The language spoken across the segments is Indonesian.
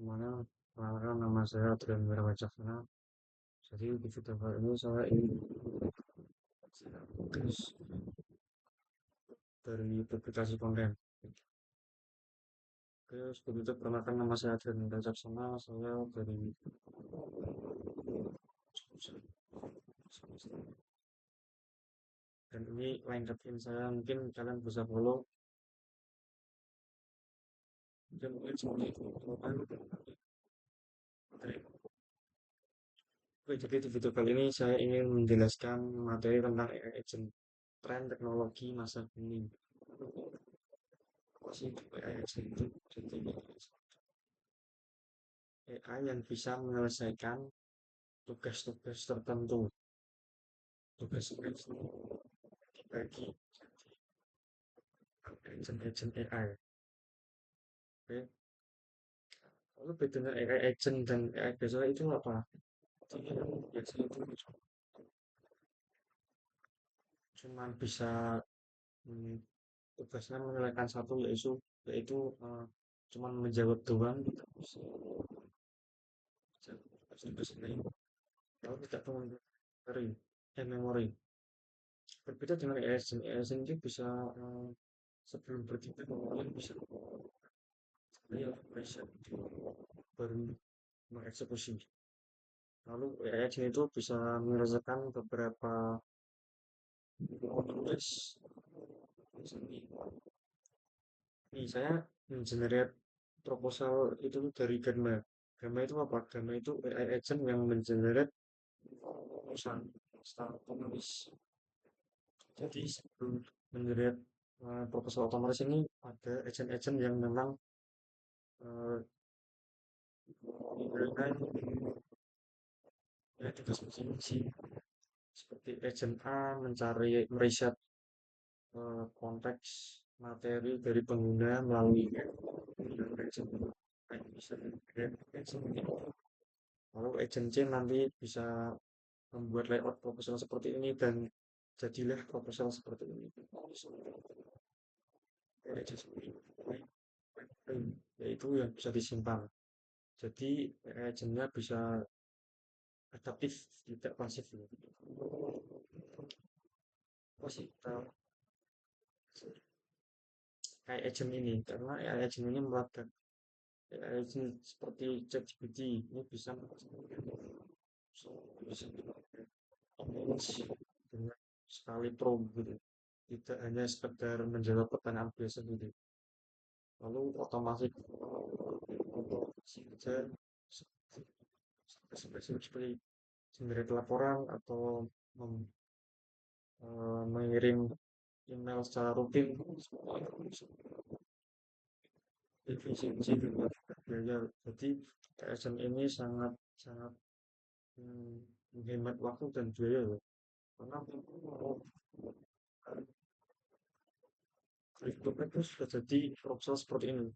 Semuanya, perkenalkan nama saya Adrian Wirawajaksana. Jadi di video kali ini saya ingin terus dari publikasi konten. Oke, sebelum itu perkenalkan nama saya Adrian Wirawajaksana. Saya dari dan ini line in saya mungkin kalian bisa follow. Mungkin seperti itu. Oke, jadi di video kali ini saya ingin menjelaskan materi tentang AI agent, tren teknologi masa kini. Apa sih itu AI agent itu? Jadi AI yang bisa menyelesaikan tugas-tugas tertentu, tugas-tugas dibagi agent-agent AI. Oke, lalu bedanya AI agent dan AI biasa itu apa? Jadi yang biasa itu cuma bisa hmm, tugasnya menyelesaikan satu yaitu cuma menjawab doang, tidak bisa tugas lain. Kalau tidak memori, memori. Berbeda dengan AI agent, AI agent itu bisa sebelum bertindak kemudian bisa ya, bisa baru mengeksekusi. Lalu AI agent itu bisa menyelesaikan beberapa tugas. Nih, saya mengenerate proposal itu dari Gamma. Gamma itu apa? Gamma itu AI agent yang mengenerate proposal secara otomatis. Jadi sebelum mengenerate proposal otomatis ini ada agent-agent yang memang uh, memberikan ya, tugas masing-masing. Seperti agent A mencari meriset konteks materi dari pengguna melalui agent bisa agent itu. Lalu agent C nanti bisa membuat layout proposal seperti ini dan jadilah proposal seperti ini. Yaitu yang bisa disimpan. Jadi agentnya bisa adaptif, tidak pasif. Pasif kayak agent ini, karena agent ini melekat. Agent seperti ChatGPT ini bisa manage dengan sekali prompt gitu. Tidak hanya sekedar menjawab pertanyaan biasa gitu. Lalu otomatis saja seperti generate laporan atau mengirim email secara rutin efisiensi juga biaya. Jadi ASN ini sangat sangat menghemat waktu dan biaya ya. Karena YouTube itu sudah jadi proposal seperti ini.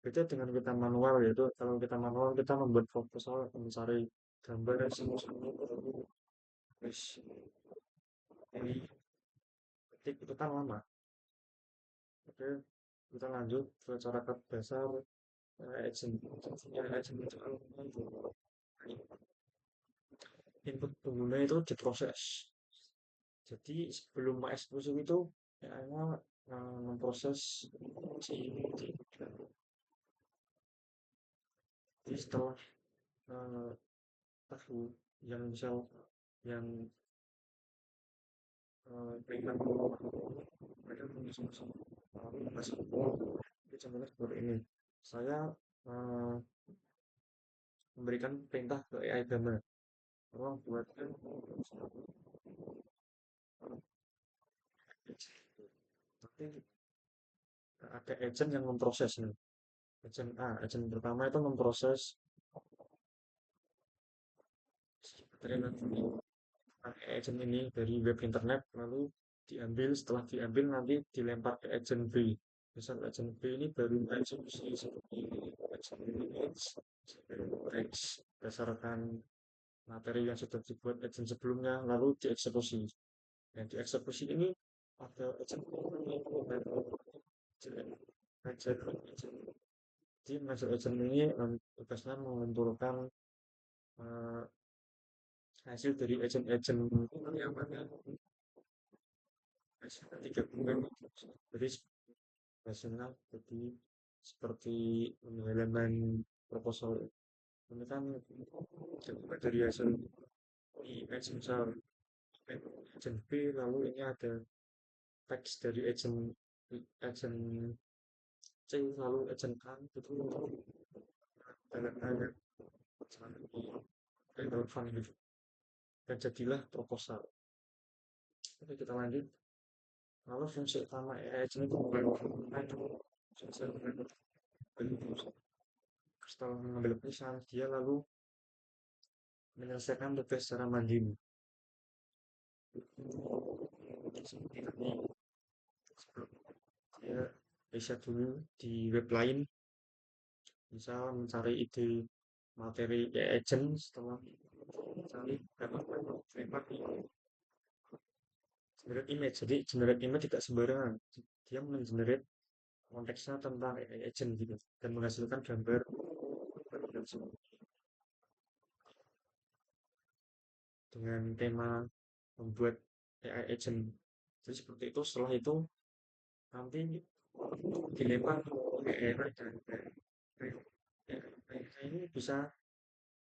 Beda dengan kita manual yaitu kalau kita manual kita membuat proposal mencari gambar dan semua terus ini ketik itu kan lama. Oke, kita lanjut ke cara dasar agent. Agent itu input pengguna itu diproses. Jadi sebelum mengeksekusi itu AI-nya memproses si ini. Jadi setelah eh, tahu yang misal yang peringkat mereka punya sama-sama masih contohnya seperti ini. Saya eh, memberikan perintah ke AI Gamma, tolong buatkan nanti ada agent yang memproses nih. Agent A, agent pertama itu memproses agent ini dari web internet lalu diambil setelah diambil nanti dilempar ke agent B. Misal agent B ini baru eksekusi seperti agent X berdasarkan materi yang sudah dibuat agent sebelumnya lalu dieksekusi. Dan dieksekusi ini ada agent agent agent Jadi manajer agent ini tugasnya mengumpulkan eh, hasil dari agent-agent yang mana hasilnya digabungkan jadi hasilnya jadi seperti halaman proposal ini kan gabungan dari hasil di agent A, agent B, lalu ini ada teks dari agent C, lalu agent A itu dalam relevan gitu dan jadilah proposal. Oke, kita lanjut. Lalu fungsi utama agent itu bukan setelah mengambil keputusan dia lalu menyelesaikan tugas secara mandiri seperti tadi sebelum dia riset dulu di web lain misal mencari ide materi agent setelah mencari dapat framework generate image jadi generate image tidak sembarangan dia mengenerate konteksnya tentang agent gitu dan menghasilkan gambar dengan tema membuat AI agent jadi seperti itu setelah itu nanti dilempar ke AI dan AI ini bisa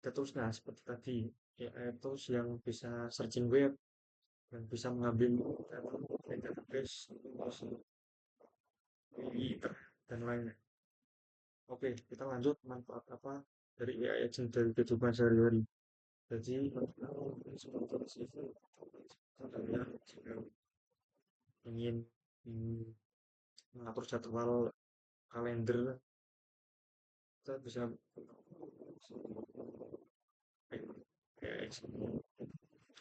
terus nah seperti tadi AI tools yang bisa searching web yang bisa mengambil data dari database terus dan lainnya. Oke, kita lanjut manfaat apa dari AI agent dari kehidupan sehari-hari. Jadi seperti itu contohnya jika ingin mengatur jadwal kalender kita bisa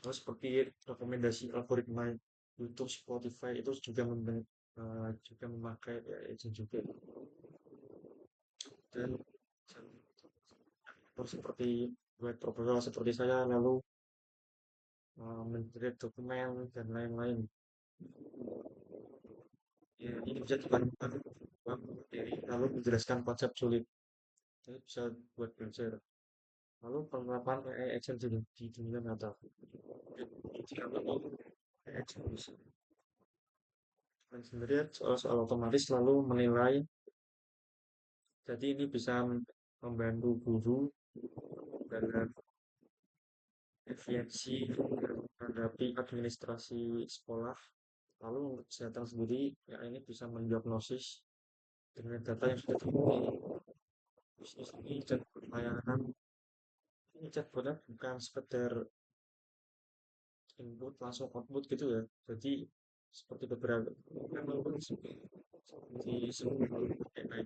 terus seperti rekomendasi algoritma YouTube, Spotify itu juga juga memakai agent juga dan terus seperti buat proposal seperti saya lalu men-create dokumen dan lain-lain. Ya, ini bisa dilakukan dari lalu menjelaskan konsep sulit. Jadi bisa buat belajar. Lalu penerapan AI agent di dunia nyata. Jika AI agent bisa sendiri soal otomatis lalu menilai. Jadi ini bisa membantu guru dalam efisiensi menghadapi administrasi sekolah. Lalu untuk kesehatan sendiri, ya ini bisa mendiagnosis dengan data yang sudah terbukti. Bisnis ini dan layanan ini chatbotnya bukan sekedar input langsung output gitu ya. Jadi seperti beberapa seperti sebelum AI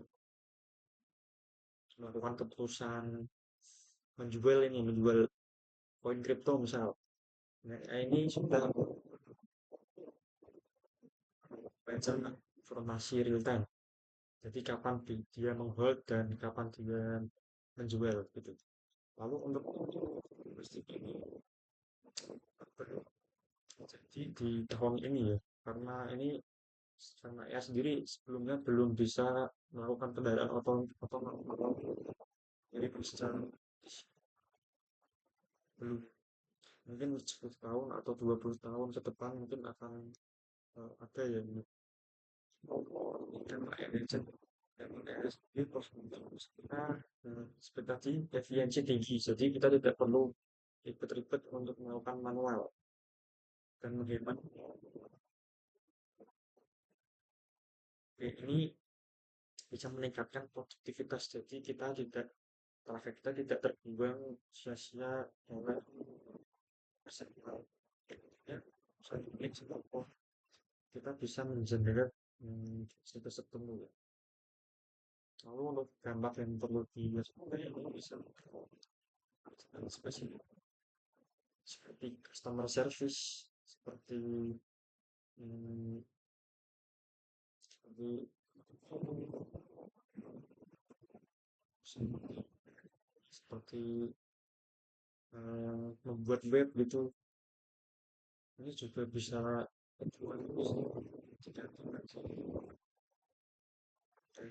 melakukan keputusan menjual koin kripto misal. Nah, ini sudah baca informasi real time. Jadi kapan dia menghold dan kapan dia menjual gitu. Lalu untuk logistik ini jadi di tahun ini ya karena ini karena ya sendiri sebelumnya belum bisa melakukan kendaraan otonom jadi secara belum mungkin 10 tahun atau 20 tahun ke depan mungkin akan ada ya yang agent dan sendiri terus kita seperti tadi efisiensi tinggi jadi kita tidak perlu ribet-ribet untuk melakukan manual dan menghemat ini bisa meningkatkan produktivitas jadi traffic kita tidak terbuang sia-sia oleh personal ya satu klik satu kita bisa mengenerate situs tertentu ya. Lalu untuk gambar yang perlu ini bisa spesifik seperti customer service seperti hmm, seperti seperti membuat web gitu ini juga bisa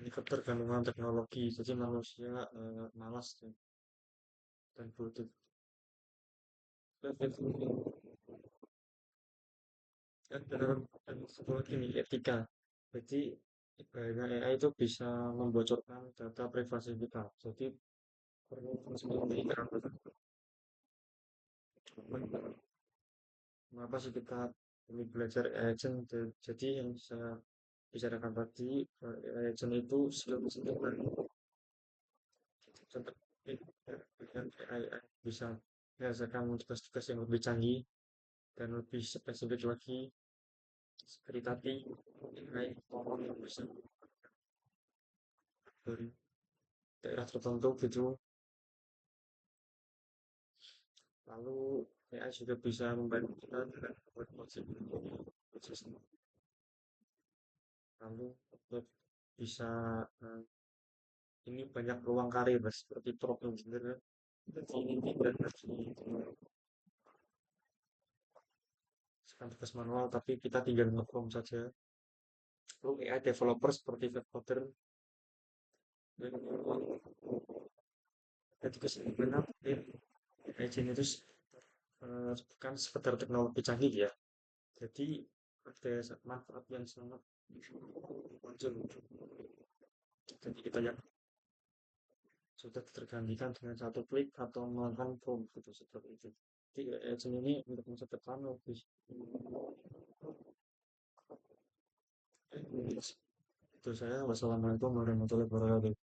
ini ketergantungan teknologi jadi manusia malas dan butuh dan dan satu lagi nih etika jadi ibaratnya AI itu bisa membocorkan data privasi kita jadi perlu seperti mengapa sih kita ini belajar agent jadi yang saya bicarakan tadi agent itu skill baru seperti dengan AI bisa menyelesaikan tugas-tugas yang lebih canggih dan lebih spesifik lagi seperti tadi AI tolong yang bisa dari daerah tertentu gitu lalu AI juga bisa membantu kita dengan membuat konsep lalu bisa eh, ini banyak peluang karir Mas, seperti prompt engineer jadi ini tidak lagi sekarang tugas manual tapi kita tinggal nge-prompt saja lalu AI developer seperti web coder dan juga sebenarnya agent itu bukan sekedar teknologi canggih ya jadi ada manfaat yang sangat muncul jadi kita yang sudah tergantikan dengan satu klik atau melakukan prompt gitu seperti itu jadi agent ini untuk masa depan lebih itu saya wassalamualaikum warahmatullahi wabarakatuh